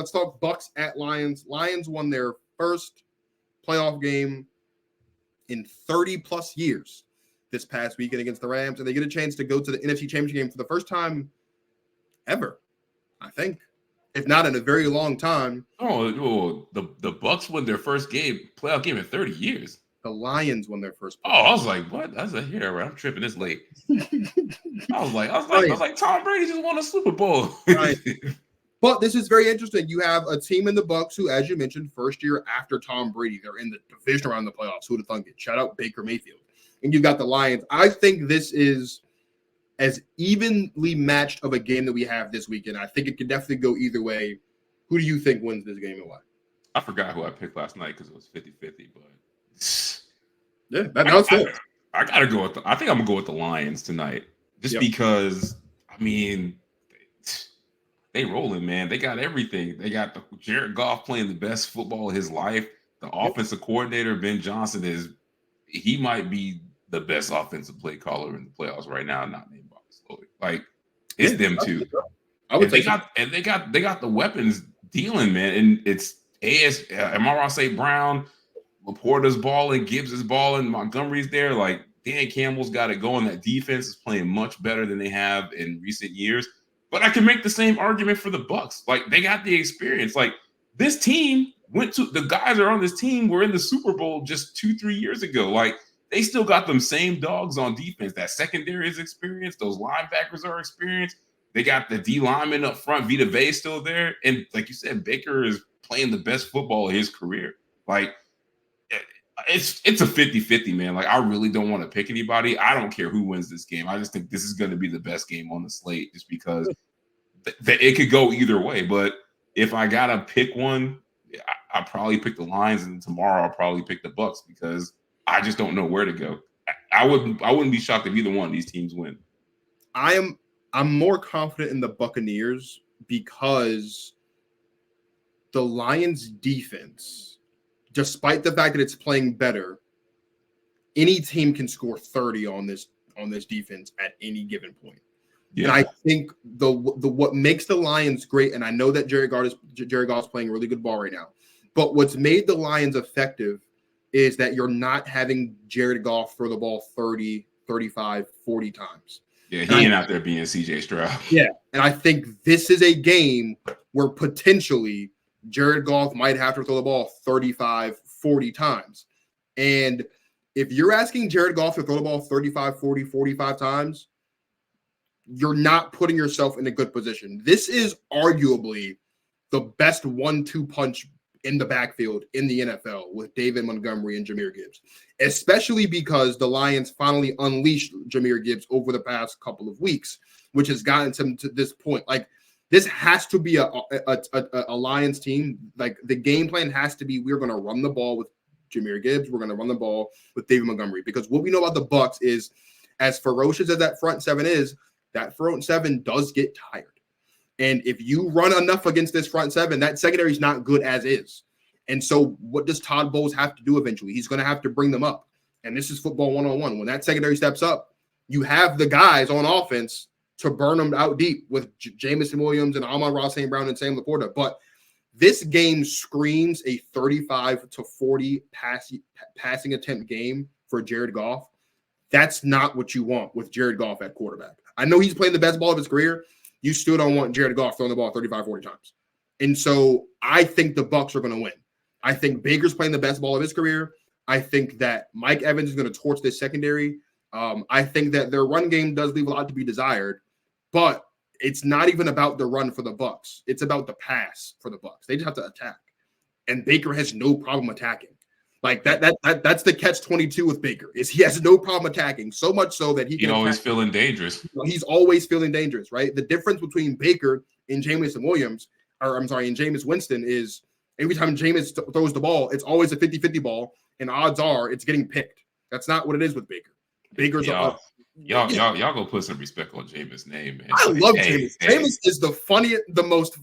Bucs at Lions. Lions won their first playoff game in 30 plus years this past weekend against the Rams, and they get a chance to go to the NFC Championship game for the first time ever, I think, if not in a very long time. The Bucs won their first playoff game in 30 years. The Lions won their first. I was like, what? I was like, here, I'm tripping this late. I was like, Tom Brady just won a Super Bowl. Right. But this is very interesting. You have a team in the Bucs who, as you mentioned, first year after Tom Brady, they're in the divisional round of the playoffs. Who would have thunk it? Shout out Baker Mayfield. And you've got the Lions. I think this is as evenly matched of a game that we have this weekend. I think it could definitely go either way. Who do you think wins this game and why? I forgot who I picked last night because it was 50-50, but yeah, that's it. I gotta go with I think I'm gonna go with the Lions tonight. Just because they rolling, man. They got everything. They got Jared Goff playing the best football of his life. The offensive coordinator, Ben Johnson, he might be the best offensive play caller in the playoffs right now, not named Bobby Slowik. Like, it's them too. They got the weapons dealing, man. And it's Amon-Ra St. Brown, Laporta's balling, Gibbs is balling, Montgomery's there. Like, Dan Campbell's got it going. That defense is playing much better than they have in recent years. But I can make the same argument for the Bucs. Like, they got the experience. Like, this team the guys that are on this team were in the Super Bowl just 2-3 years ago. Like, they still got them same dogs on defense. That secondary is experienced. Those linebackers are experienced. They got the D lineman up front. Vita Vea is still there. And like you said, Baker is playing the best football of his career. Like, it's a 50-50, man. Like, I really don't want to pick anybody. I don't care who wins this game. I just think this is going to be the best game on the slate just because it could go either way. But if I got to pick one, I'll probably pick the Lions, and tomorrow I'll probably pick the Bucs because I just don't know where to go. I wouldn't be shocked if either one of these teams win. I'm more confident in the Buccaneers because the Lions defense, despite the fact that it's playing better, any team can score 30 on this defense at any given point. Yeah. And I think the what makes the Lions great, and I know that Jared Goff's playing a really good ball right now, but what's made the Lions effective is that you're not having Jared Goff throw the ball 30, 35, 40 times. Yeah, he ain't out there being CJ Stroud. Yeah, and I think this is a game where potentially Jared Goff might have to throw the ball 35, 40 times. And if you're asking Jared Goff to throw the ball 35, 40, 45 times, you're not putting yourself in a good position. This is arguably the best 1-2 punch in the backfield in the NFL with David Montgomery and Jahmyr Gibbs, especially because the Lions finally unleashed Jahmyr Gibbs over the past couple of weeks, which has gotten them to this point. Like, this has to be a Lions team. Like, the game plan has to be, we're going to run the ball with Jahmyr Gibbs. We're going to run the ball with David Montgomery, because what we know about the Bucs is, as ferocious as that front seven is, that front seven does get tired. And if you run enough against this front seven, that secondary is not good as is. And so what does Todd Bowles have to do eventually? He's going to have to bring them up. And this is football 101. When that secondary steps up, you have the guys on offense to burn them out deep with Jamison Williams and Amon-Ra St. Brown and Sam Laporta. But this game screams a 35-40 passing attempt game for Jared Goff. That's not what you want with Jared Goff at quarterback. I know he's playing the best ball of his career. You still don't want Jared Goff throwing the ball 35, 40 times. And so I think the Bucs are going to win. I think Baker's playing the best ball of his career. I think that Mike Evans is going to torch this secondary. I think that their run game does leave a lot to be desired, but it's not even about the run for the Bucs. It's about the pass for the Bucs. They just have to attack. And Baker has no problem attacking. Like that's the catch-22 with Baker, is he has no problem attacking, so much so that he can always feeling dangerous. He's always feeling dangerous, right? The difference between Baker and Jameis Winston is every time Jameis throws the ball, it's always a 50-50 ball, and odds are it's getting picked. That's not what it is with Baker. Baker's y'all go put some respect on Jameis' name, man. I love Jameis. Jameis is the most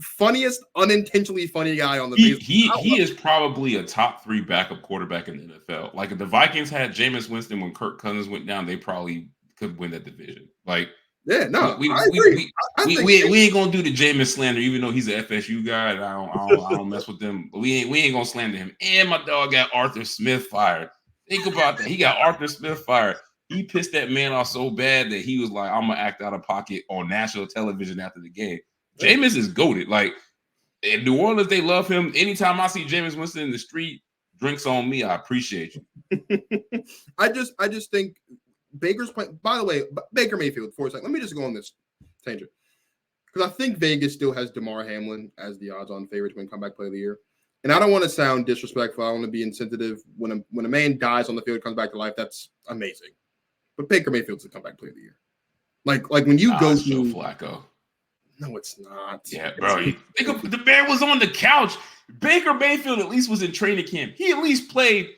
funniest, unintentionally funny guy on the field. He is probably a top 3 backup quarterback in the NFL. Like, if the Vikings had Jameis Winston when Kirk Cousins went down, they probably could win that division. Like, Yeah, no, We I agree. we ain't gonna do the Jameis slander, even though he's an FSU guy. And I don't mess with them. But we ain't gonna slander him. And my dog got Arthur Smith fired. Think about that. He got Arthur Smith fired. He pissed that man off so bad that he was like, "I'm gonna act out of pocket on national television after the game." Jameis is goated. Like in New Orleans, they love him. Anytime I see Jameis Winston in the street, drinks on me. I appreciate you. I just think Baker's playing. By the way, Baker Mayfield. For a second, let me just go on this tangent because I think Vegas still has DeMar Hamlin as the odds-on favorite to win comeback player of the year. And I don't want to sound disrespectful. I want to be insensitive. When a man dies on the field, comes back to life, that's amazing. But Baker Mayfield's the comeback player of the year. Like when you go Joe to Flacco. No, it's not. Yeah, bro. The man was on the couch. Baker Mayfield at least was in training camp. He at least played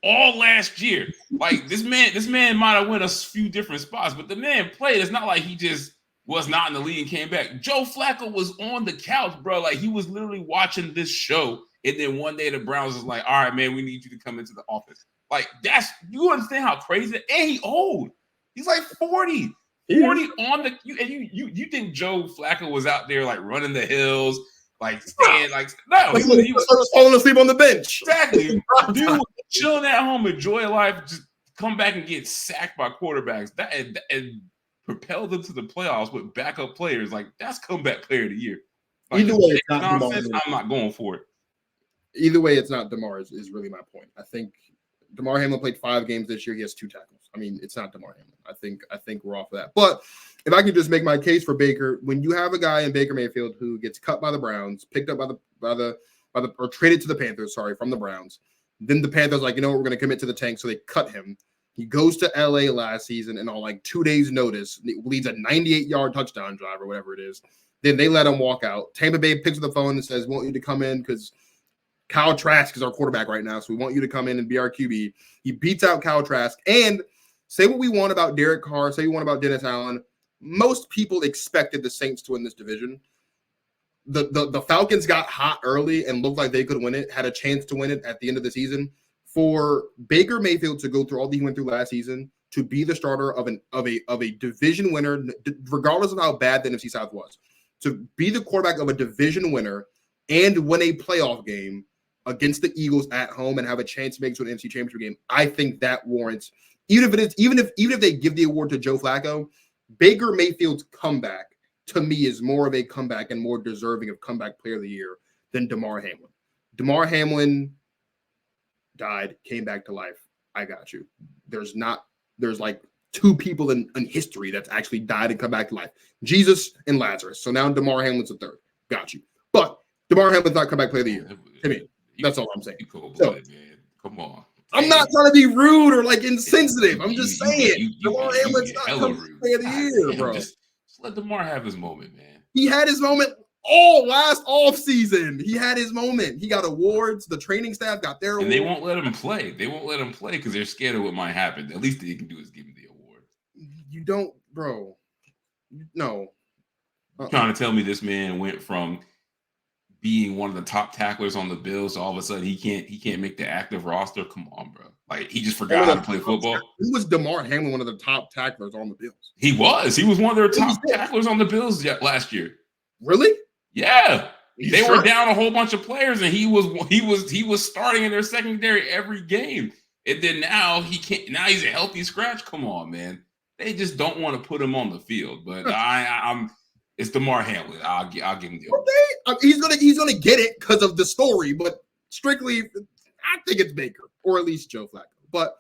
all last year. Like this man might have went a few different spots, but the man played. It's not like he just was not in the league and came back. Joe Flacco was on the couch, bro. Like he was literally watching this show. And then one day the Browns was like, all right, man, we need you to come into the office. Like you understand how crazy that? And he old. He's like 40. 40 on the you think Joe Flacco was out there like running the hills, like staying like no, he was falling asleep on the bench. Exactly. Dude was chilling at home, enjoy life, just come back and get sacked by quarterbacks. That and propel them to the playoffs with backup players. Like that's comeback player of the year. Like, either way, it's not nonsense. I'm not going for it. Either way, it's not DeMar is really my point. I think DeMar Hamlin played 5 games this year. He has 2 tackles. I mean, it's not DeMar Hamlin. I think we're off of that. But if I can just make my case for Baker, when you have a guy in Baker Mayfield who gets cut by the Browns, picked up by the or traded to the Panthers, from the Browns, then the Panthers like, we're going to commit to the tank, so they cut him. He goes to LA last season and on like 2 days' notice, leads a 98-yard touchdown drive or whatever it is. Then they let him walk out. Tampa Bay picks up the phone and says, "Want you to come in because Kyle Trask is our quarterback right now, so we want you to come in and be our QB." He beats out Kyle Trask. And say what we want about Derek Carr, say what we want about Dennis Allen. Most people expected the Saints to win this division. The Falcons got hot early and looked like they could win it, had a chance to win it at the end of the season. For Baker Mayfield to go through all that he went through last season, to be the starter of a division winner, regardless of how bad the NFC South was, to be the quarterback of a division winner and win a playoff game against the Eagles at home and have a chance to make it to an NFC Championship game, I think that warrants, even if they give the award to Joe Flacco, Baker Mayfield's comeback to me is more of a comeback and more deserving of comeback player of the year than DeMar Hamlin. DeMar Hamlin died, came back to life. I got you. There's like 2 people in history that's actually died and come back to life. Jesus and Lazarus. So now DeMar Hamlin's the 3rd. Got you. But DeMar Hamlin's not comeback player of the year. To me. That's all I'm saying. So, man. Come on. I'm not trying to be rude or like insensitive. I'm just saying. DeMar Hamlin's not comeback player of the year, bro. Just let DeMar have his moment, man. He had his moment all last off season. He had his moment. He got awards. The training staff got their awards. And they won't let him play. They won't let him play because they're scared of what might happen. At least they can do is give him the award. You don't, bro. No. Trying to tell me this man went from being one of the top tacklers on the Bills, so all of a sudden he can't make the active roster. Come on, bro. Like he just forgot how to play football. Who was DeMar Hamlin, one of the top tacklers on the Bills? He was one of their top tacklers on the Bills last year. Really? Yeah. They were down a whole bunch of players, and he was starting in their secondary every game. And then now he can't. Now he's a healthy scratch. Come on, man. They just don't want to put him on the field. But it's DeMar Hamlin. I'll give him the award. He's gonna get it because of the story, but strictly, I think it's Baker or at least Joe Flacco. But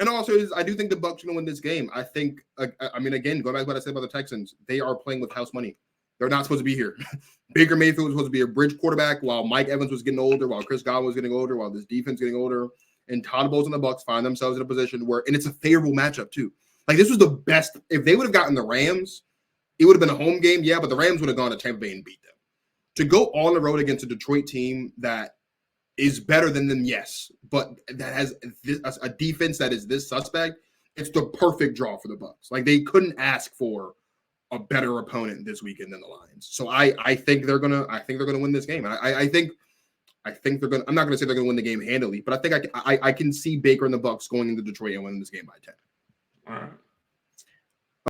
and also, I do think the Bucs are gonna win this game. I think. I mean, again, going back to what I said about the Texans, they are playing with house money. They're not supposed to be here. Baker Mayfield was supposed to be a bridge quarterback while Mike Evans was getting older, while Chris Godwin was getting older, while this defense getting older, and Todd Bowles and the Bucs find themselves in a position where, and it's a favorable matchup too. Like this was the best. If they would have gotten the Rams, it would have been a home game, yeah, but the Rams would have gone to Tampa Bay and beat them. To go on the road against a Detroit team that is better than them, yes, but that has a defense that is this suspect, it's the perfect draw for the Bucs. Like they couldn't ask for a better opponent this weekend than the Lions. So I think they're gonna win this game. I think they're gonna. I'm not gonna say they're gonna win the game handily, but I think I can see Baker and the Bucs going into Detroit and winning this game by 10. All right.